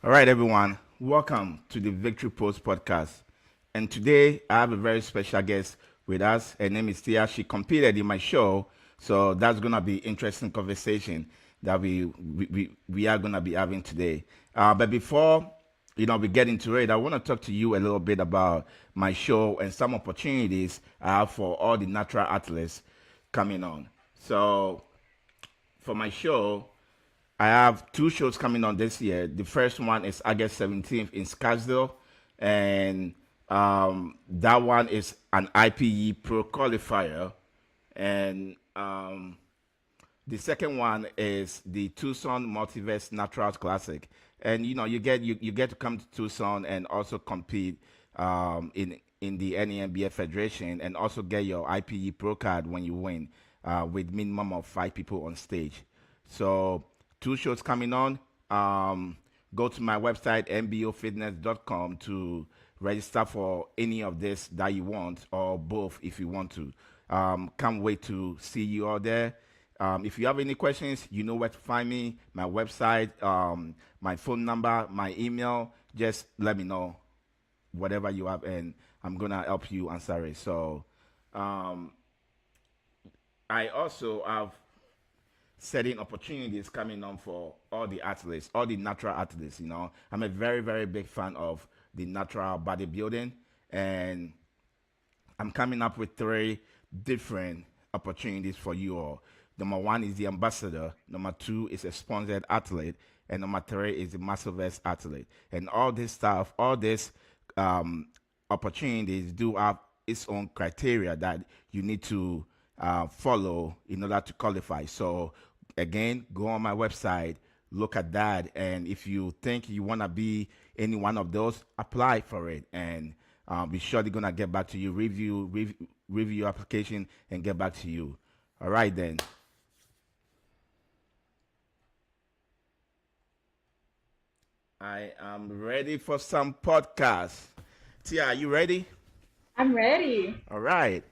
All right, everyone. Welcome to the Victory Post podcast. And today I have a very special guest with us. Her name is Tia. She competed in my show, so that's gonna be interesting conversation that we are gonna be having today. But before we get into it, I want to talk to you a little bit about my show and some opportunities I have for all the natural athletes coming on. So for my show, I have two shows coming on this year. The first one is August 17th in Scottsdale, and that one is an IPE Pro qualifier, and the second one is the Tucson Multiverse Naturals Classic, and you get to come to Tucson and also compete in the NEMBF Federation, and also get your IPE Pro card when you win, with minimum of 5 people on stage. So two shows coming on. Go to my website mbofitness.com to register for any of this that you want, or both if you want to. Can't wait to see you all there. If you have any questions, you know where to find me, my website, my phone number, my email. Just let me know whatever you have, and I'm going to help you answer it. So um, I also have setting opportunities coming on for all the athletes, all the natural athletes. I'm a very, very big fan of the natural bodybuilding, and I'm coming up with three different opportunities for you all. Number one is the ambassador. Number two is a sponsored athlete. And number three is the Masterverse athlete. And all this stuff, all these um, opportunities do have its own criteria that you need to follow in order to qualify. So, again, go on my website, look at that. And if you think you want to be any one of those, apply for it. And we're surely going to get back to you, review your application, and get back to you. All right, then. I am ready for some podcasts. Tia, are you ready? I'm ready. All right.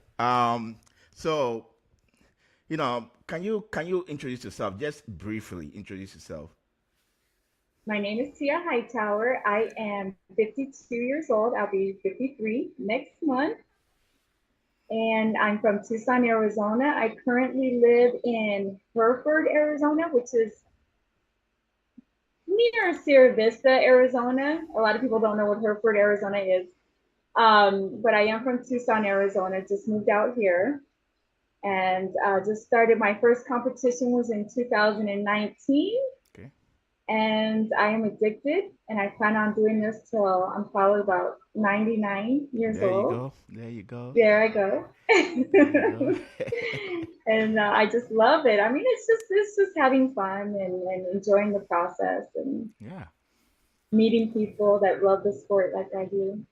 So can you introduce yourself? Just briefly introduce yourself. My name is Tia Hightower. I am 52 years old. I'll be 53 next month. And I'm from Tucson, Arizona. I currently live in Hereford, Arizona, which is near Sierra Vista, Arizona. A lot of people don't know what Hereford, Arizona is. But I am from Tucson, Arizona. Just moved out here and just started. My first competition was in 2019, Okay. and I am addicted, and I plan on doing this till I'm probably about 99 years There you old. go. There you go. There I go. There you go. And I just love it. I mean, it's just having fun and enjoying the process and Yeah. meeting people that love the sport like I do.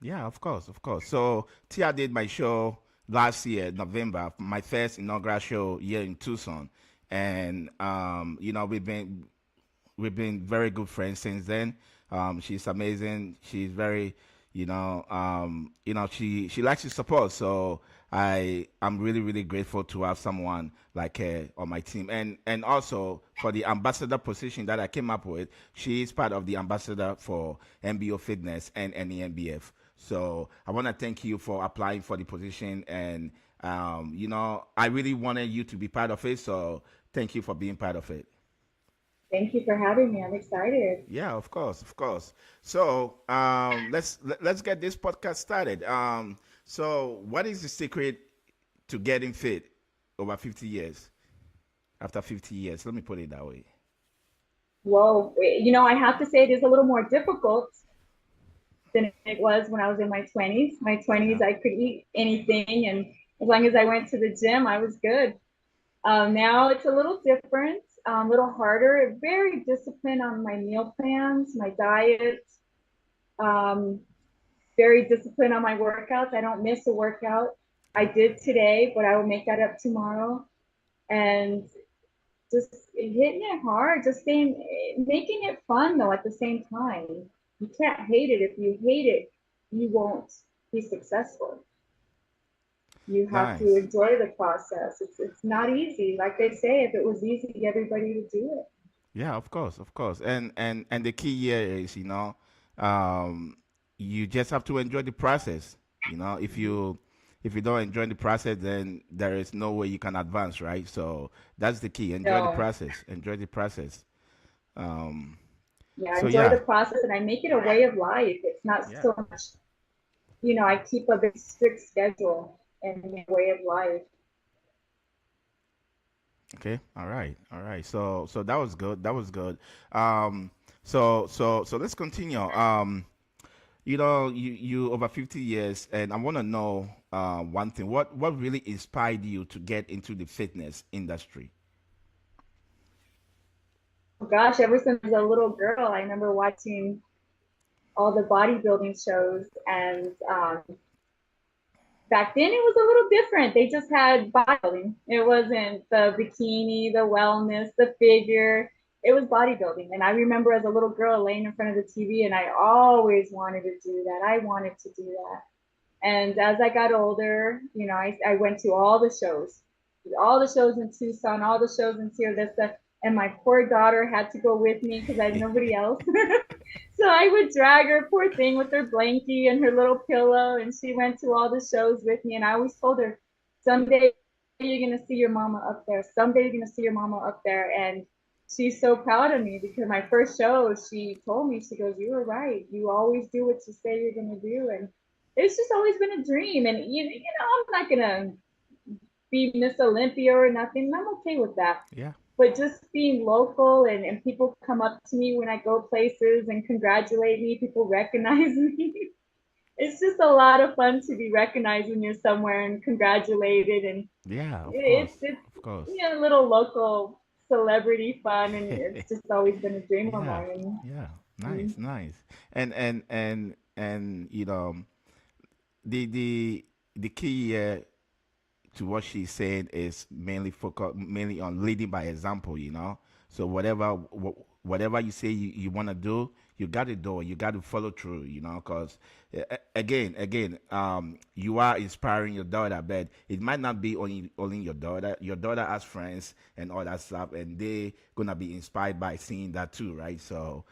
Yeah, of course, of course. So Tia did my show last year, November, my first inaugural show here in Tucson, and we've been very good friends since then. She's amazing. She's very, she likes to support. So I'm really really grateful to have someone like her on my team, and also for the ambassador position that I came up with. She is part of the ambassador for MBO Fitness and NEMBF. So I want to thank you for applying for the position, and I really wanted you to be part of it. So thank you for being part of it. Thank you for having me. I'm excited. Yeah, of course, of course. So let's get this podcast started. So what is the secret to getting fit over 50 years? After 50 years, let me put it that way. Whoa, I have to say it is a little more difficult than it was when I was in my 20s. My 20s, Yeah, I could eat anything, and as long as I went to the gym, I was good. Now it's a little different, a little harder. Very disciplined on my meal plans, my diet. Um, very disciplined on my workouts. I don't miss a workout. I yep. did today, but I will make that up tomorrow. And just hitting it hard, just staying, making it fun though at the same time. You can't hate it. If you hate it, you won't be successful. You have to Nice. enjoy the process. It's not easy. Like they say, if it was easy, everybody would do it. Yeah, of course. And the key here is, um, you just have to enjoy the process. If you don't enjoy the process, then there is no way you can advance, right? So that's the key. Enjoy the So process. Enjoy the process. Um, yeah, so enjoy yeah, the process, and I make it a way of life. It's not yeah. so much, I keep a very strict schedule and a way of life. Okay. All right. All right. So that was good. That was good. Um, so let's continue. You over 50 years, and I want to know one thing. What really inspired you to get into the fitness industry? Oh gosh, ever since I was a little girl, I remember watching all the bodybuilding shows, and back then it was a little different. They just had bodybuilding. It wasn't the bikini, the wellness, the figure. It was bodybuilding. And I remember as a little girl laying in front of the TV, and I always wanted to do that. I wanted to do that. And as I got older, I went to all the shows in Tucson, all the shows in Sierra Vista. And my poor daughter had to go with me because I had nobody else. So I would drag her, poor thing, with her blankie and her little pillow, and she went to all the shows with me. And I always told her, someday you're gonna see your mama up there. Someday you're gonna see your mama up there. And she's so proud of me because my first show, she told me, she goes, "You were right. You always do what you say you're gonna do." And it's just always been a dream. And I'm not gonna be Miss Olympia or nothing. I'm okay with that. Yeah. But just being local, and people come up to me when I go places and congratulate me, people recognize me. It's just a lot of fun to be recognized when you're somewhere and congratulated. And Yeah. Of it's, course. it's, Of course. a little local celebrity fun. And it's just always been a dream of Yeah. mine. Yeah. And Nice. Nice. And the key to what she's saying is mainly focus mainly on leading by example. So whatever you say you want to do, you got to do it. You got to follow through. Because again, you are inspiring your daughter, but it might not be only your daughter. Your daughter has friends and all that stuff, and they gonna be inspired by seeing that too, right? So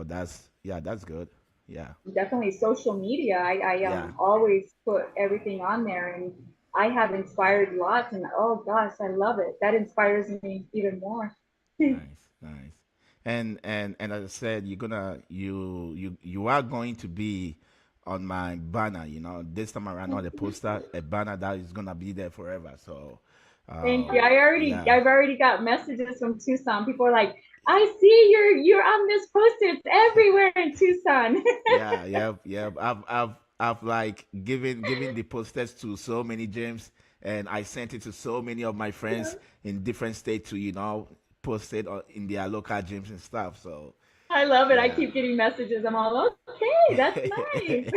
that's, yeah, that's good. Yeah. definitely social media. I Yeah. always put everything on there, and I have inspired lots. And oh gosh, I love it. That inspires me even more. Nice, nice. And as I said, you are going to be on my banner. This time around, not a poster, a banner that is gonna be there forever. So, Thank you. yeah, I've already got messages from Tucson. People are like, "I see you're on this poster. It's everywhere in Tucson." yeah, yep, yep. I've like given the posters to so many gyms, and I sent it to so many of my friends in different states to post it in their local gyms and stuff. So, I love it. I yeah. keep getting messages. I'm all okay. That's nice.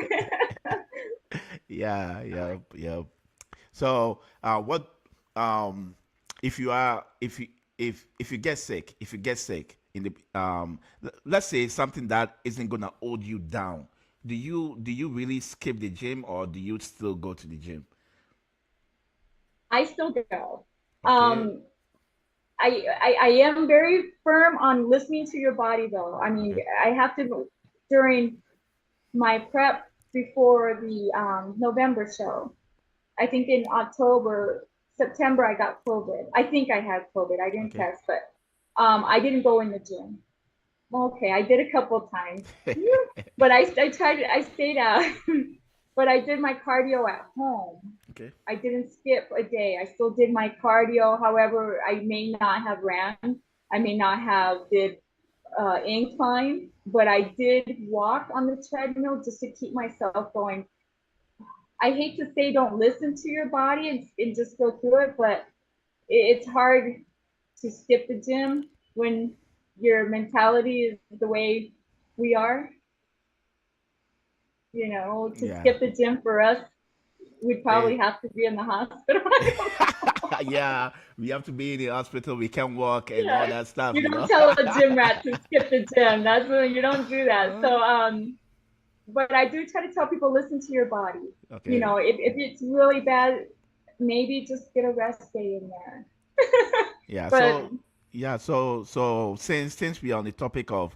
Yeah, yep, yep. So, what if you are if you get sick, in the let's say something that isn't gonna hold you down, do you really skip the gym, or do you still go to the gym? I still go. Okay, Um, I am very firm on listening to your body, though. I mean, okay, I have to, during my prep before the November show. I think in October, September, I got COVID. I think I had COVID. I didn't okay. test, but I didn't go in the gym. Okay, I did a couple of times, but I tried. I stayed out, but I did my cardio at home. Okay, I didn't skip a day. I still did my cardio. However, I may not have ran. I may not have did incline, but I did walk on the treadmill just to keep myself going. I hate to say don't listen to your body and just go through it, but it's hard to skip the gym when your mentality is the way we are. To yeah. skip the gym for us, we'd probably Eh, have to be in the hospital. yeah, we have to be in the hospital. We can walk and all Yeah. that stuff, You don't tell a gym rat to skip the gym. That's when you don't do that. Uh, So, but I do try to tell people, listen to your body. okay. If it's really bad, maybe just get a rest day in there. Yeah. But So Yeah, so since we are on the topic of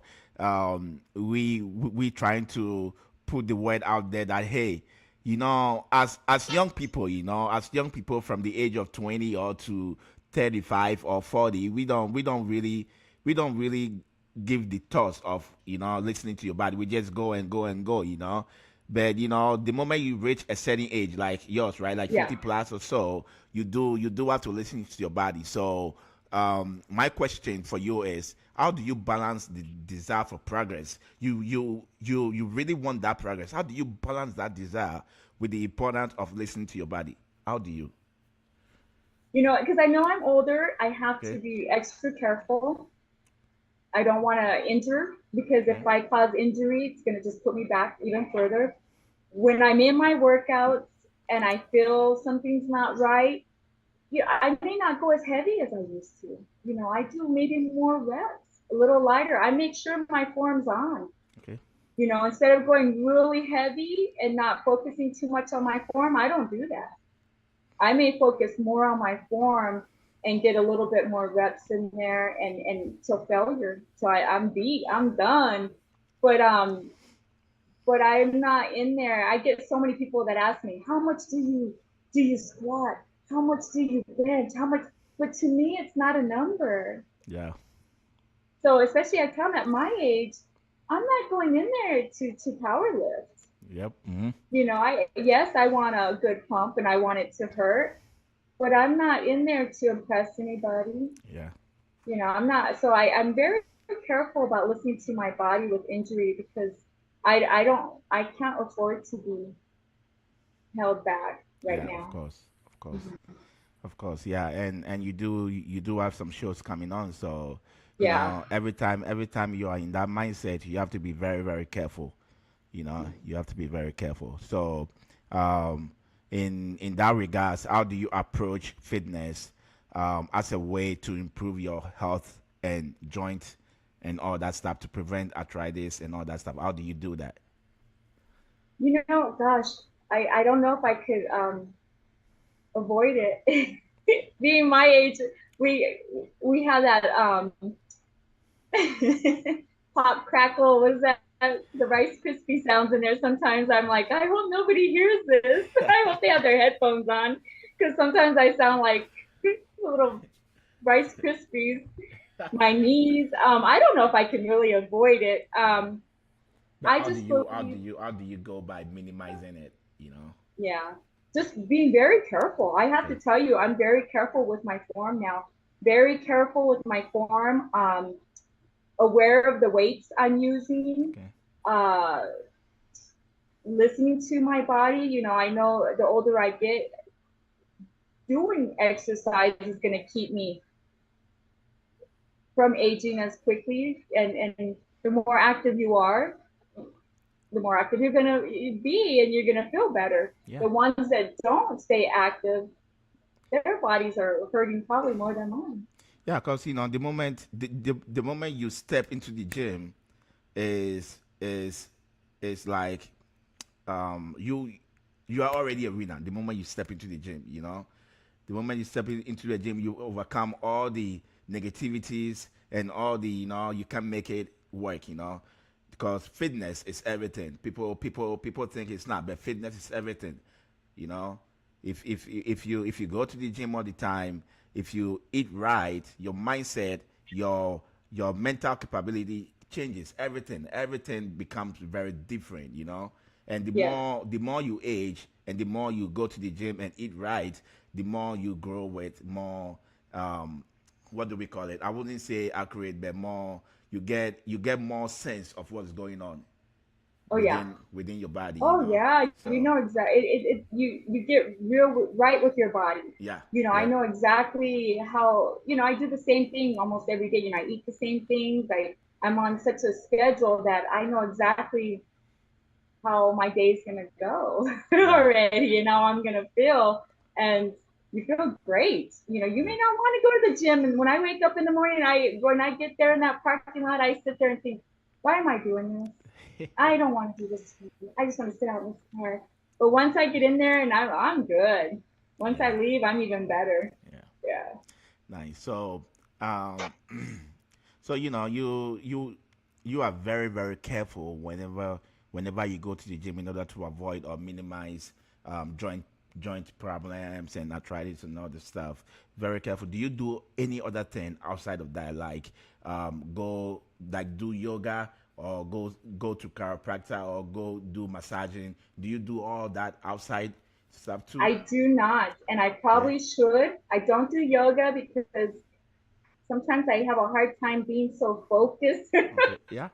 we trying to put the word out there that hey, as young people, as young people from the age of 20 or to 35 or 40, we don't really give the thoughts of listening to your body. We just go and go and go. But the moment you reach a certain age, like yours, right, like Yeah. 50 plus or so, you do have to listen to your body. So my question for you is, how do you balance the desire for progress? You really want that progress. How do you balance that desire with the importance of listening to your body? How do you? Because I know I'm older, I have to Okay. be extra careful. I don't want to injure because Okay. if I cause injury, it's going to just put me back even further. When I'm in my workouts and I feel something's not right, I may not go as heavy as I used to. I do maybe more reps, a little lighter. I make sure my form's on. Okay. Instead of going really heavy and not focusing too much on my form, I don't do that. I may focus more on my form and get a little bit more reps in there and till failure. So I'm beat, I'm done. But I'm not in there. I get so many people that ask me, how much do you squat? How much do you bench? How much? But to me, it's not a number. Yeah. So especially I tell them at my age, I'm not going in there to power lift. Yep. Hmm. I yes, I want a good pump and I want it to hurt, but I'm not in there to impress anybody. Yeah. I'm not. So I'm very careful about listening to my body with injury because I can't afford to be held back right Yeah. Of now. course. Of course. Of course, yeah, and you do have some shows coming on, so Yeah. every time you are in that mindset, you have to be very very careful. You have to be very careful. So, um, in that regards, how do you approach fitness as a way to improve your health and joint and all that stuff to prevent arthritis and all that stuff? How do you do that? Gosh, I don't know if I could avoid it. Being my age, we we have that pop crackle. What is that? The Rice Krispie sounds in there. Sometimes I'm like, I hope nobody hears this. I hope they have their headphones on because sometimes I sound like little Rice Krispies. My knees. I don't know if I can really avoid it. But I how do just you how do believe, you how do you go by minimizing it? yeah, just being very careful. I have to Okay. tell you, I'm very careful with my form now. Very careful with my form. Aware of the weights I'm using. Okay. Uh, Listening to my body. I know the older I get, doing exercise is going to keep me from aging as quickly. And the more active you are, the more active you're going to be and you're going to feel better. Yeah. The ones that don't stay active, their bodies are hurting probably more than mine. Yeah, because the moment you step into the gym is like you are already a winner. The moment you step into the gym. The moment you step into the gym, you overcome all the negativities and all the you can make it work. Because fitness is everything. People think it's not, but fitness is everything. You know, if you go to the gym all the time, if you eat right, your mindset, your mental capability changes. Everything becomes very different. And the Yes. more the more you age and the more you go to the gym and eat right, the more you grow with more what do we call it? I wouldn't say accurate, but more you get more sense of what's going on Oh, yeah. within your body. Oh yeah, So exactly. You get real right with your body. yeah, I yeah, know exactly how. I do the same thing almost every day. I eat the same things. I'm on such a schedule that I know exactly how my day's gonna go yeah, already, and how I'm gonna feel. And you feel great. You yeah. may not want to go to the gym, and when I wake up in the morning, when I get there in that parking lot, I sit there and think, why am I doing this? I don't want to do this. I just want to sit out in this car. But once I get in there and I'm good. Once I Yeah, leave, I'm even better. yeah. Yeah. Nice. So Um, so you are very very careful whenever you go to the gym in order to avoid or minimize joint problems and arthritis and all this stuff. Very careful. Do you do any other thing outside of that, like go like do yoga or go to chiropractor or go do massaging? Do you do all that outside stuff too? I do not, and I Okay. probably should. I don't do yoga because sometimes I have a hard time being so focused. Okay. Yeah.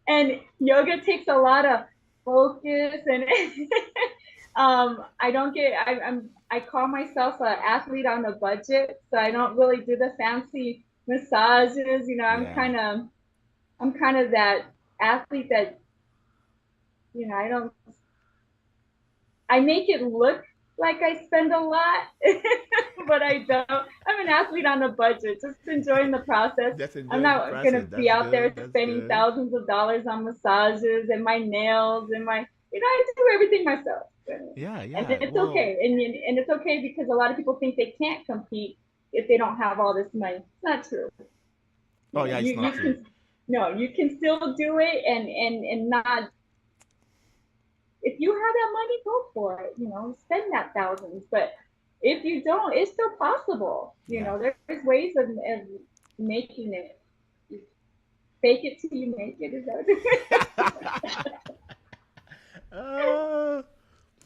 And yoga takes a lot of focus and I don't get I call myself an athlete on a budget, so I don't really do the fancy massages. Yeah. I'm kind of that athlete that I don't I make it look like I spend a lot, but I don't. I'm an athlete on a budget, just enjoying the process. Just I'm enjoying the not going process. to be That's out there good. That's spending good. thousands of dollars on massages and my nails and I do everything myself. Yeah, And yeah. it's Well, okay. And it's okay because a lot of people think they can't compete if they don't have all this money. It's not true. oh yeah, it's You not true. can no, you can still do it and not if you have that money, go for it. Spend that thousands. But if you don't, it's still possible. Yeah. There's ways of making it. Fake it till you make it. Is that? uh,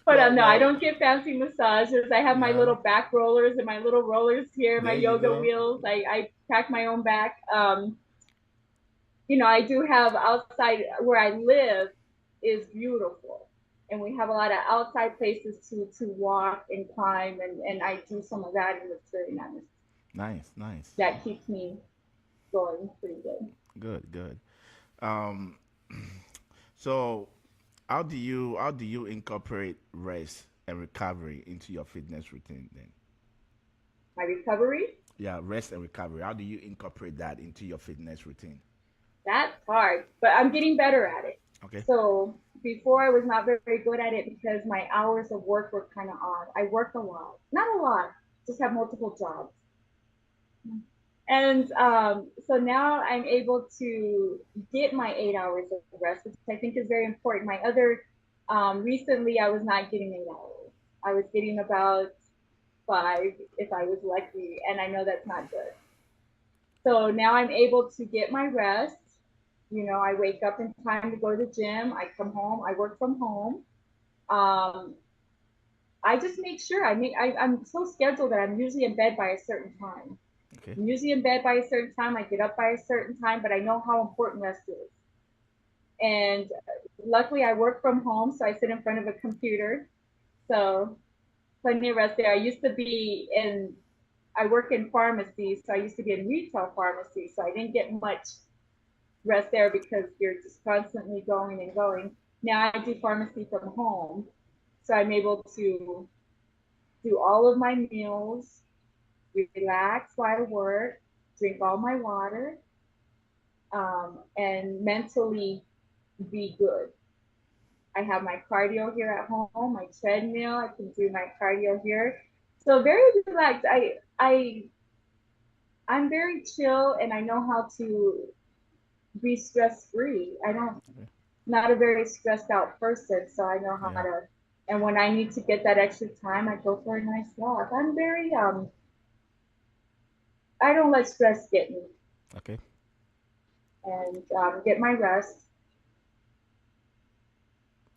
But well, no, I well, don't get fancy massages. I have my yeah. little back rollers and my little rollers here, my There you yoga go. wheels. I crack my own back. I do have outside where I live is beautiful. And we have a lot of outside places to walk and climb and I do some of that and it's very nice. Nice, nice. That keeps me going pretty good. Good, good. Um, so how do you incorporate rest and recovery into your fitness routine then? My recovery, Yeah, rest and recovery. How do you incorporate that into your fitness routine? that's hard, but I'm getting better at it. Okay. So before I was not very good at it because my hours of work were kind of odd. I work a lot, not a lot, just have multiple jobs. And so now I'm able to get my 8 hours of rest, which I think is very important. Recently I was not getting 8 hours. I was getting about 5 if I was lucky, and I know that's not good. So now I'm able to get my rest. I wake up in time to go to the gym. I come home. I work from home. Um, I just make sure I'm so scheduled that I'm usually in bed by a certain time. Okay. I'm usually in bed by a certain time. I get up by a certain time, but I know how important rest is. And luckily, I work from home, so I sit in front of a computer. So plenty of rest there. I work in pharmacy, so I used to be in retail pharmacy, so I didn't get much rest there because you're just constantly going and going. Now I do pharmacy from home, so I'm able to do all of my meals, relax while I work, drink all my water, and mentally be good. I have my cardio here at home, my treadmill. I can do my cardio here. So very relaxed. I'm very chill and I know how to be stress free. I don't Okay. not a very stressed out person, so I know how Yeah. to. And when I need to get that extra time, I go for a nice walk. I'm very I don't let stress get me, Okay. and get my rest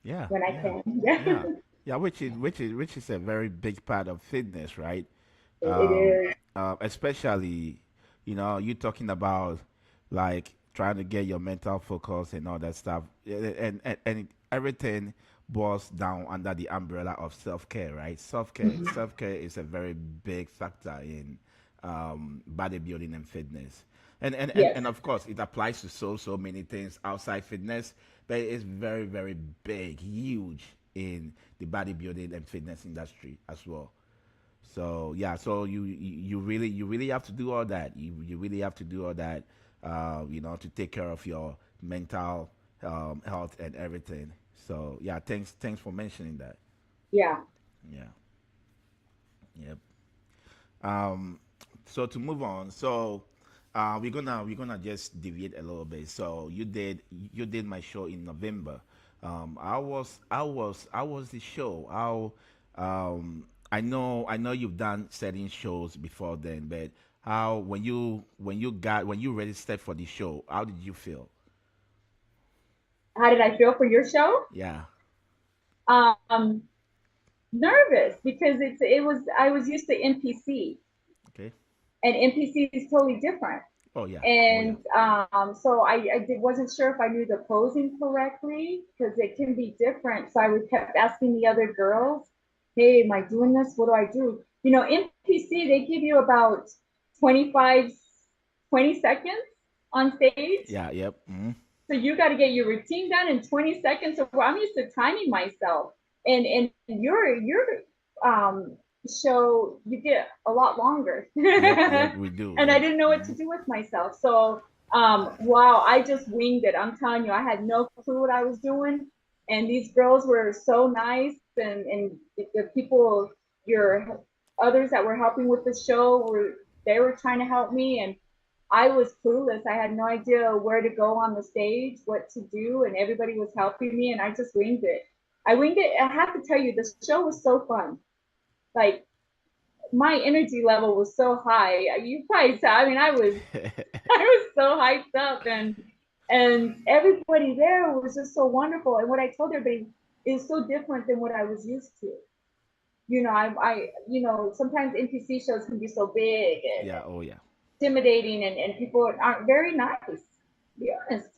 Yeah. when I Yeah. can. Yeah, Yeah. Yeah. Which is a very big part of fitness, right? it Um, is. especially, you talking about like trying to get your mental focus and all that stuff, everything boils down under the umbrella of self care, right? Self care is a very big factor in bodybuilding and fitness. Yes, And of course, it applies to so many things outside fitness, but it's very, very big, huge in the bodybuilding and fitness industry as well. So yeah, so you really have to do all that. You really have to do all that, to take care of your mental health and everything. So yeah, thanks for mentioning that. yeah. Yeah, yep. Um, so to move on, so we're gonna just deviate a little bit. So you did my show in November. I was the show. I know you've done certain shows before then, but how when you registered for the show, how did you feel? How did I feel for your show? Yeah. Um, Nervous because it was I was used to NPC, Okay. and NPC is totally different. Oh yeah. Oh yeah. And so wasn't sure if I knew the posing correctly because it can be different. So I would kept asking the other girls, "Hey, am I doing this? What do I do?" NPC, they give you about 25, 20 seconds on stage. Yeah. Yep. So you got to get your routine done in 20 seconds. So I'm used to timing myself. And your um show, you get a lot longer. Yep. Yep. We do. And I Yep. didn't know what to do with myself. So wow, I just winged it. I'm telling you, I had no clue what I was doing. And these girls were so nice, and the people, your others that were helping with the show, were trying to help me. And I was clueless. I had no idea where to go on the stage, what to do, and everybody was helping me, and I just winged it. I winged it. I have to tell you, the show was so fun. Like, my energy level was so high. You probably saw. I mean, I was so hyped up, and everybody there was just so wonderful. And what I told everybody is so different than what I was used to. Sometimes NPC shows can be so big and Yeah. Oh yeah. intimidating, and people aren't very nice, to be honest,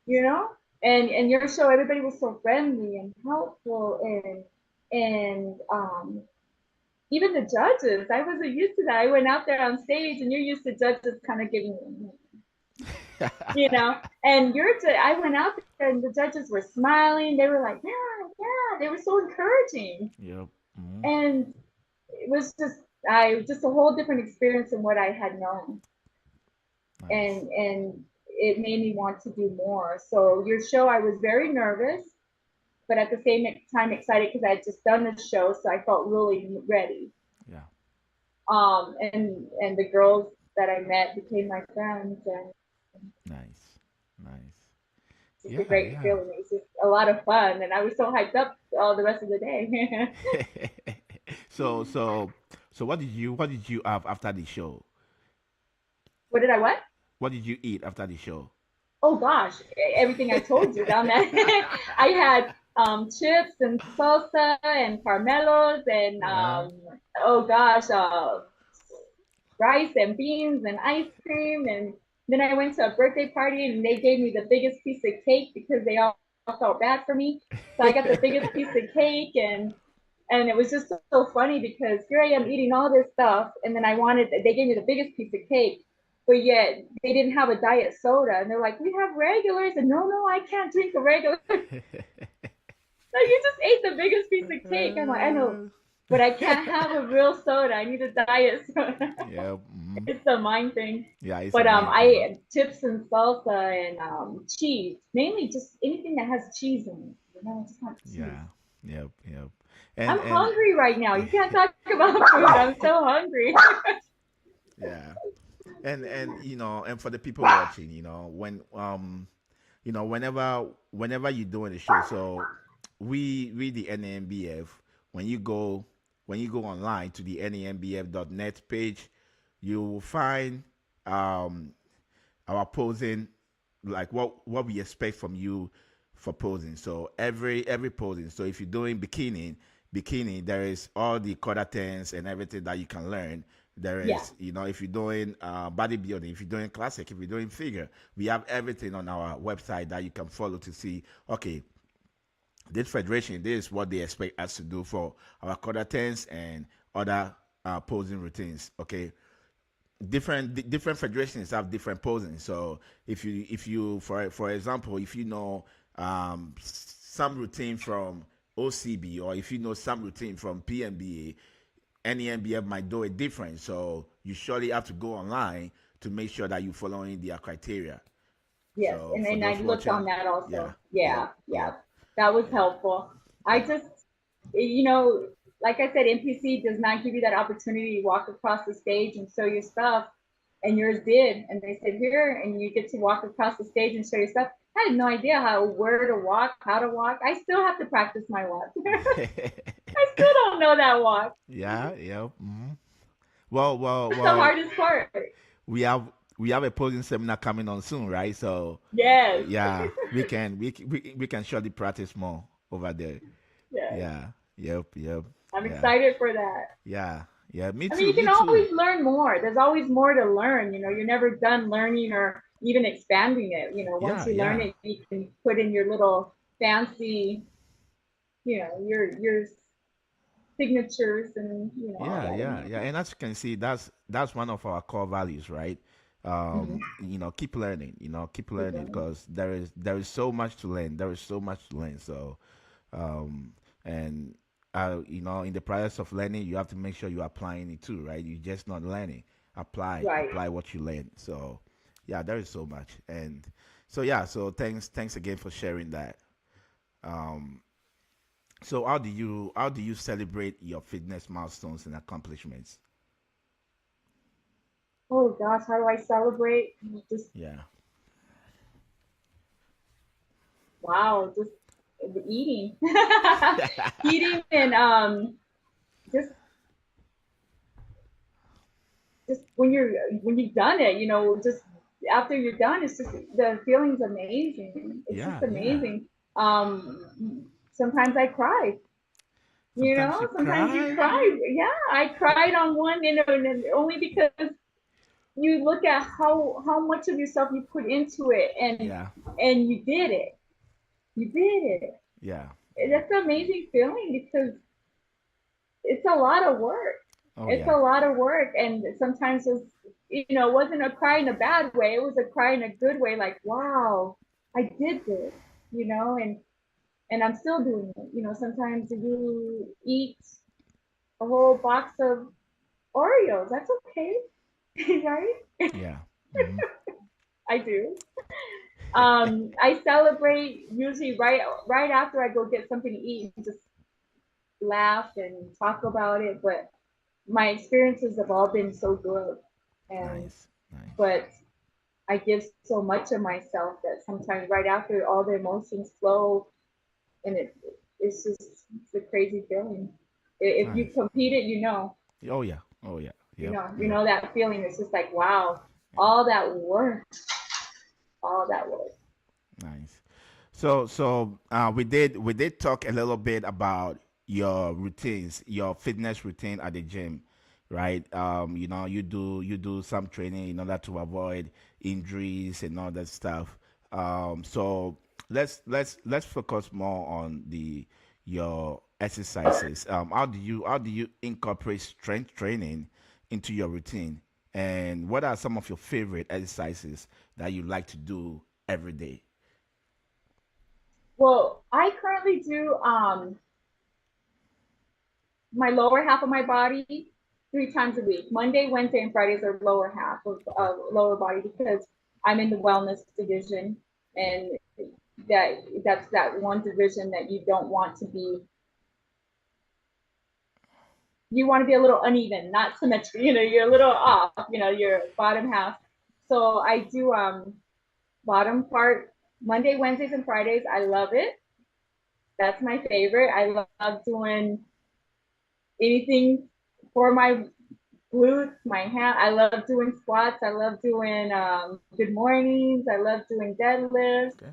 you know? And your show, everybody was so friendly and helpful, and even the judges, I wasn't used to that. I went out there on stage and you're used to judges kind of giving you know, and I went out there and the judges were smiling. They were like, yeah, yeah, they were so encouraging. Yep. And it was just a whole different experience than what I had known. Nice. And it made me want to do more. So your show, I was very nervous, but at the same time excited because I had just done the show, so I felt really ready. Yeah. And the girls that I met became my friends, and Nice. Nice. it's just a Yeah. great Yeah. feeling. It was just a lot of fun, and I was so hyped up all the rest of the day. So what did you have after the show? What did I what? What did you eat after the show? Oh gosh, everything I told you down there. I had chips and salsa and caramelos and Yeah. oh gosh, rice and beans and ice cream. And then I went to a birthday party and they gave me the biggest piece of cake because they all felt bad for me. So I got the biggest piece of cake, and it was just so funny because here I am eating all this stuff, and then they gave me the biggest piece of cake, but yet they didn't have a diet soda, and they're like, we have regulars, and no, I can't drink a regular. So you just ate the biggest piece of cake. I'm like, I know, but I can't have a real soda. I need a diet soda. Yeah. It's a mind thing. Yeah. It's a But mind thing. I chips and salsa and cheese, mainly just anything that has cheese in it. I just want cheese. Yeah. Yep. Yep. And I'm hungry right now. You can't talk about food. I'm so hungry. yeah. And and for the people watching, whenever you're doing the show, so we the NAMBF, when you go online to the nambf.net page, you will find um our posing, like what we expect from you for posing. So every posing. So if you're doing bikini, there is all the quarter turns and everything that you can learn. There Yeah. is, if you're doing bodybuilding, if you're doing classic, if you're doing figure, we have everything on our website that you can follow to see. Okay, this federation, this is what they expect us to do for our quarter turns and other posing routines. Okay, different federations have different posing. So if you for example, if you know some routine from OCB, or if you know some routine from PMBA, any NBF might do it different. So you surely have to go online to make sure that you're following their criteria. Yes. So And for then I those looked on watching, that yeah, also. yep, Yeah. yep, Yeah. That was yeah, helpful. I yeah, just, you know, like I said, NPC does not give you that opportunity to walk across the stage and show your stuff. and yours did. And they said, here, and you get to walk across the stage and show your stuff. I had no idea where to walk, how to walk. I still have to practice my walk. I still don't know that walk. Yeah, yeah. Well, well, That's the well. hardest part. We have we have a posing seminar coming on soon, right? So Yes. yeah, we can surely practice more over there. Yes. Yeah. Yep. Yep. I'm Yeah. excited for that. Yeah. Yeah. Me I mean, too. you Me can too. always learn more. There's always more to learn. You're never done learning or even expanding it. Once Yeah. you learn Yeah. it, you can put in your little fancy, your signatures and all Yeah, that in yeah, there. yeah. And as you can see, that's one of our core values, right? Mm-hmm. Keep learning. Keep Keep learning learning. because there is so much to learn. There is so much to learn. So, um, and in the process of learning, you have to make sure you're applying it too, right? You're just not learning. Right. Apply what you learn. So, yeah, there is so much. And so yeah, so thanks again for sharing that. Um, so how do you celebrate your fitness milestones and accomplishments? Oh gosh, how do I celebrate? Just Yeah. wow, just eating, eating, and just just when you've done it, just after you're done, it's just the feeling's amazing. It's just Yeah, yeah. amazing. Sometimes I cry. Sometimes you Sometimes you cry. cry. Yeah, I cried on one, and only because you look at how much of yourself you put into it, Yeah, and you did it. You did it. yeah, yeah. That's an amazing feeling because it's a lot of work. Oh It's yeah, a lot of work, and sometimes it wasn't a cry in a bad way. It was a cry in a good way, like wow, I did this, and I'm still doing it. Sometimes you eat a whole box of Oreos. That's okay, right? yeah. Hmm. I do. I celebrate usually right after I go get something to eat and just laugh and talk about it. But my experiences have all been so good, and Nice, nice. but I give so much of myself that sometimes right after all the emotions flow, and it's just it's a crazy feeling. If you Nice. compete it, you know, Oh yeah, oh yeah. you Yep, know, you yep. know that feeling. It's just like wow, Yeah. all that work, all that work. Nice. So we did talk a little bit about your routines, your fitness routine at the gym, right? You do some training in order to avoid injuries and all that stuff. So let's focus more on the your exercises. How do you incorporate strength training into your routine? And what are some of your favorite exercises that you like to do every day? Well, I currently do my lower half of my body 3 times a week. Monday, Wednesday, and Fridays are lower half of Okay. lower body because I'm in the wellness division, Yeah. and that's that one division that you don't want to be. You want to be a little uneven, not symmetry. You're a little off. Your bottom half. So I do bottom part Monday, Wednesdays, and Fridays. I love it. That's my favorite. I love doing anything for my glutes, my hand. I love doing squats. I love doing good mornings. I love doing deadlifts. Okay.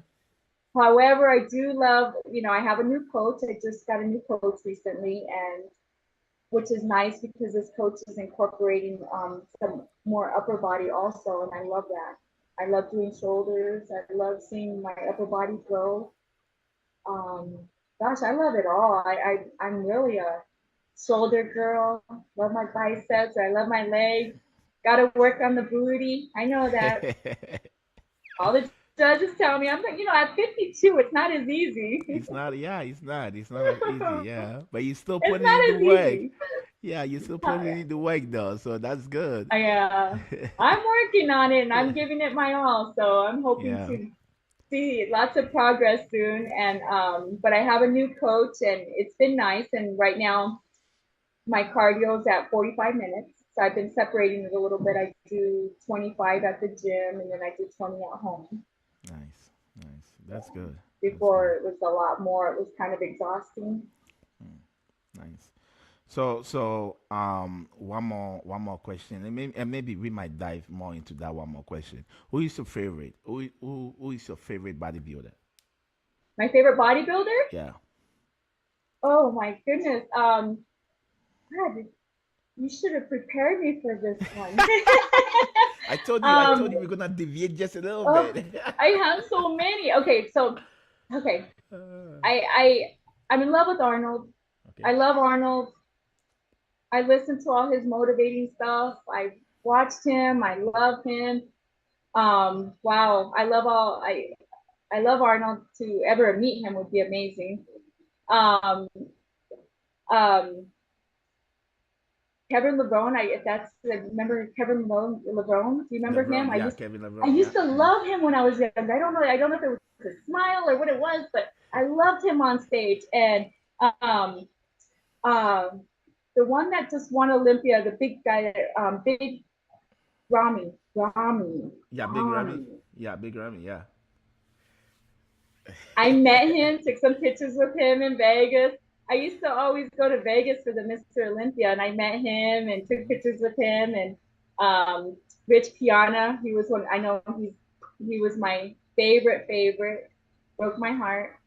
However, I do love, I have a new coach. I just got a new coach recently, and which is nice because this coach is incorporating some more upper body also, and I love that. I love doing shoulders. I love seeing my upper body grow. Um, Gosh, I love it all. I'm really a shoulder girl. Love my biceps. I love my legs. Got to work on the booty. I know that. All the judges tell me. I'm like, at 52, it's not as easy. It's not, yeah, it's not as easy, yeah. But you still It's putting in not the as work. easy. Yeah, you still putting in the work though, so that's good. I'm working on it and I'm giving it my all. So I'm hoping Yeah. to see lots of progress soon. And but I have a new coach and it's been nice. And right now my cardio is at 45 minutes. So I've been separating it a little bit. I do 25 at the gym and then I do 20 at home. Nice, nice. That's good. That's Before good. it was a lot more. It was kind of exhausting. Nice. One more question, and maybe we might dive more into that. One more question. Who is your favorite? Who is your favorite bodybuilder? My favorite bodybuilder? Yeah. Oh my goodness. God, you should have prepared me for this one. I told you um, we're gonna deviate just a little oh, bit. I have so many. Okay, so okay, Uh, I'm in love with Arnold. okay. I love Arnold. I listen to all his motivating stuff. I watched him. I love him. Wow, I love Arnold. To ever meet him would be amazing. Um, um, Kevin LeBron. I remember Kevin LeBron. Do you remember him? LeBron, yeah, Kevin I LeBron, yeah. used to love him when I was young. I don't know if it was his smile or what it was, but I loved him on stage. And um, um, the one that just won Olympia, the big guy, big Yeah, Big Ramy. Rami. Yeah, Big Ramy, yeah. I met him, took some pictures with him in Vegas. I used to always go to Vegas for the Mr. Olympia, and I met him and took pictures with him. And Rich Piana, he was one. I know he was my favorite. Broke my heart.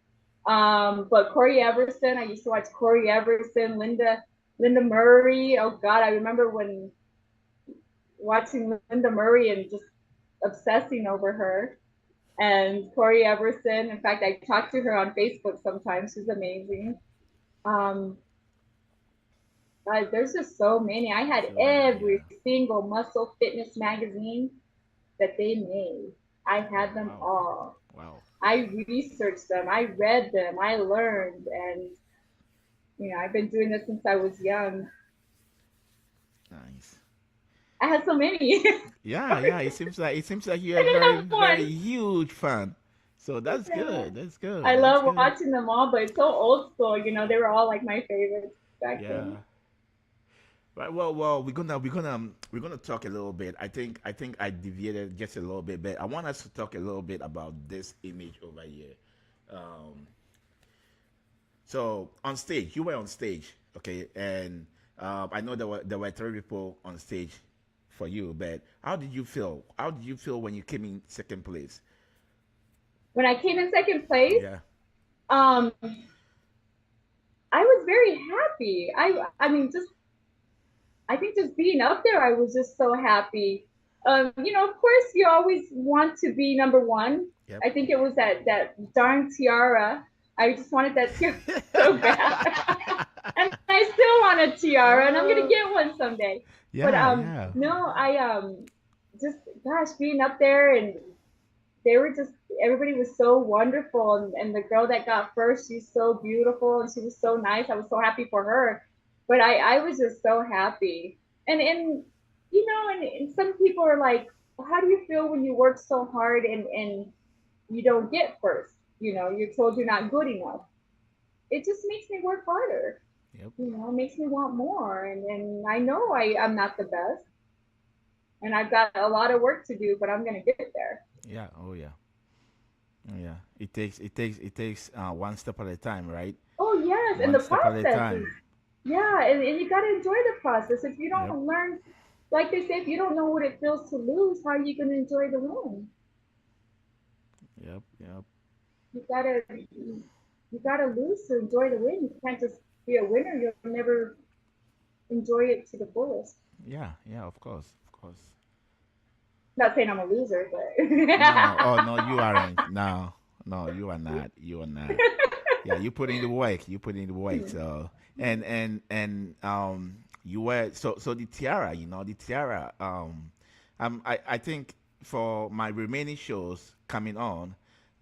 But Corey Everson, I used to watch Corey Everson, Linda Murray. Oh God, I remember when watching Linda Murray and just obsessing over her. And Corey Everson. In fact, I talk to her on Facebook sometimes. She's amazing. Um, there's just so many. I had So many, every yeah. single muscle fitness magazine that they made. I Oh, had them wow. all. Wow. I researched them. I read them. I learned, and I've been doing this since I was young. Nice. I had so many. Yeah, Sorry, yeah. It seems like you're I a didn't very, have very one. huge fan. So that's Yeah. good. That's good. I That's love good. watching them all, but it's so old school. They were all like my favorites back then. Yeah. Right. Well. We're gonna talk a little bit. I think I deviated just a little bit, but I want us to talk a little bit about this image over here. Um, so on stage, you were on stage, okay, and I know there were three people on stage for you, but how did you feel? How did you feel when you came in second place? When I came in second place, Yeah. um, I was very happy. I mean, just I think just being up there, I was just so happy. Of course, you always want to be number one. Yep. I think it was that darn tiara. I just wanted that tiara so bad, and I still want a tiara, and I'm gonna Uh, get one someday. But yeah, yeah. no, I just gosh, being up there and they were just everybody was so wonderful, and the girl that got first, she's so beautiful and she was so nice. I was so happy for her, but I was just so happy. And and some people are like, how do you feel when you work so hard and you don't get first? You're told you're not good enough. It just makes me work harder. Yep. It makes me want more, and I know I'm not the best, and I've got a lot of work to do, but I'm gonna get there. Yeah. Oh yeah. Oh, yeah. It takes one step at a time, right? Oh yes, and One the step at a process is, time. yeah, and you got to enjoy the process. If you Yep. don't learn, like they say, if you don't know what it feels to lose, how are you going to enjoy the win? Yep. Yep. You gotta you gotta lose to enjoy the win. You can't just be a winner. You'll never enjoy it to the fullest. Yeah. Yeah. Of course. Of course. Not saying I'm a loser, but No. Oh no, you aren't. No. No, you are not. You are not. Yeah, you put in the work. You put in the work. So and you were so the tiara. The tiara. I think for my remaining shows coming on,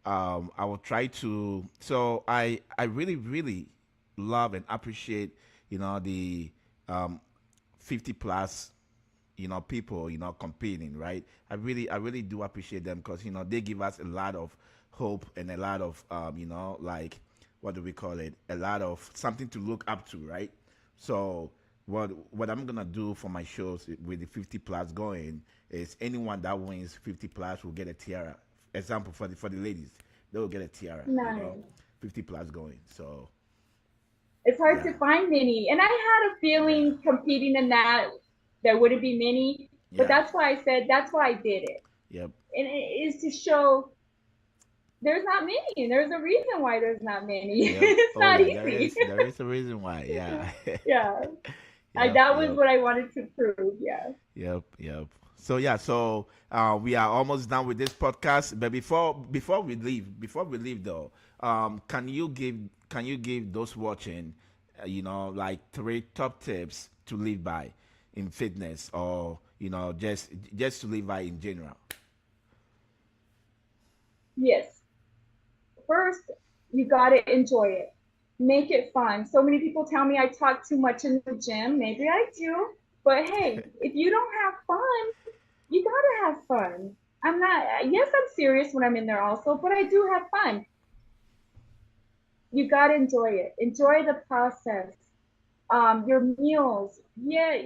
I will try to. So I really love and appreciate the um 50 plus people competing, right? I really do appreciate them because they give us a lot of hope and a lot of like, what do we call it, a lot of something to look up to, right? So what I'm gonna do for my shows with the 50 plus going is anyone that wins 50 plus will get a tiara. Example for the ladies, they will get a tiara. You know, Nice. 50 plus going. So It's hard yeah, to find many. And I had a yeah, feeling competing in that there wouldn't be many, but yeah, that's why I said that's why I did it. yep, And it is to show there's not many. There's a reason why there's not many. yep. It's Oh not yeah, easy. there is a reason why. Yeah, Yeah. yep, That was yep. what I wanted to prove. Yeah. Yep, yep. So yeah, so we are almost done with this podcast. But before we leave though, can you give those watching, like three top tips to live by in fitness, or just to live by in general? Yes. First, you got to enjoy it. Make it fun. So many people tell me I talk too much in the gym. Maybe I do. But hey, if you don't have fun, you got to have fun. I'm not, yes, I'm serious when I'm in there also, but I do have fun. You got to enjoy it. Enjoy the process. Your meals, yeah,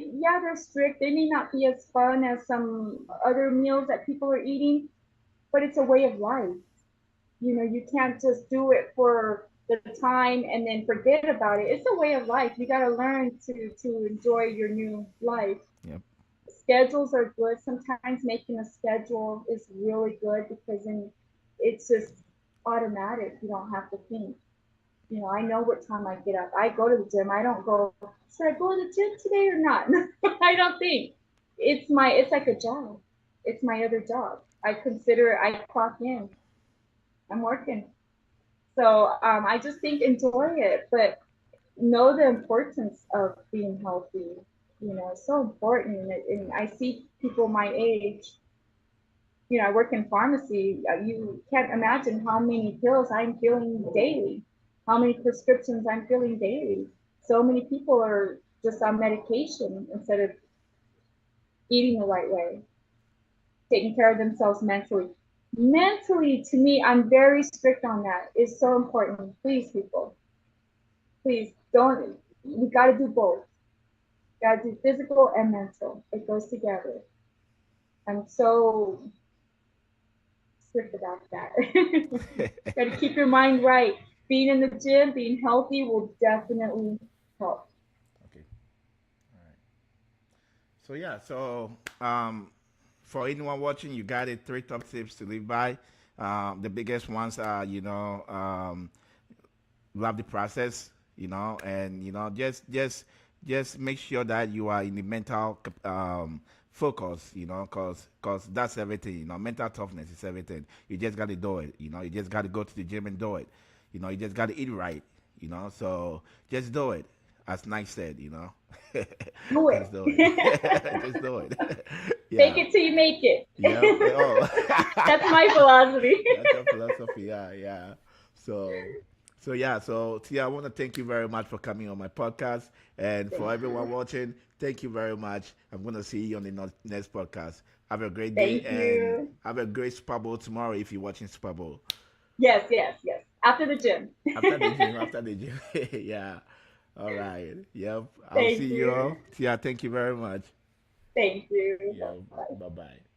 they're strict. They may not be as fun as some other meals that people are eating, but it's a way of life. You can't just do it for the time and then forget about it. It's a way of life. You got to learn to enjoy your new life. Yep. Schedules are good. Sometimes making a schedule is really good because then it's just automatic. You don't have to think. I know what time I get up. I go to the gym. I don't go, should I go to the gym today or not? I don't think. It's like a job. It's my other job. I consider it, I clock in. I'm working. So I just think enjoy it, but know the importance of being healthy. It's so important. And I see people my age. I work in pharmacy. You can't imagine how many pills I'm filling daily, how many prescriptions I'm filling daily. So many people are just on medication instead of eating the right way, taking care of themselves mentally. Mentally, to me, I'm very strict on that. It's so important. Please, people, please don't. We got to do both. Got to do physical and mental. It goes together. I'm so strict about that. Got to keep your mind right. Being in the gym, being healthy will definitely help. Okay. All right. So yeah, so for anyone watching, you got it. Three top tips to live by. The biggest ones are, love the process, and just make sure that you are in the mental focus, cause that's everything. Mental toughness is everything. You just got to do it. You just got to go to the gym and do it. You just got to eat right. So just do it. As Nike said, Do just it. do it. Just do it. Fake Yeah. it till you make it. Yeah. Oh. That's my philosophy. That's your philosophy. Yeah, yeah. So, so yeah. So Tia, I want to thank you very much for coming on my podcast, and for Thank everyone you. watching, thank you very much. I'm gonna see you on the next podcast. Have a great day, Thank and you. have a great Super Bowl tomorrow if you're watching Super Bowl. Yes, yes, yes. After the gym. After the gym, after the gym. Yeah. All right. Yep. I'll see Thank you you. all. Tia, thank you very much. Thank you. Yeah. Bye. Bye bye.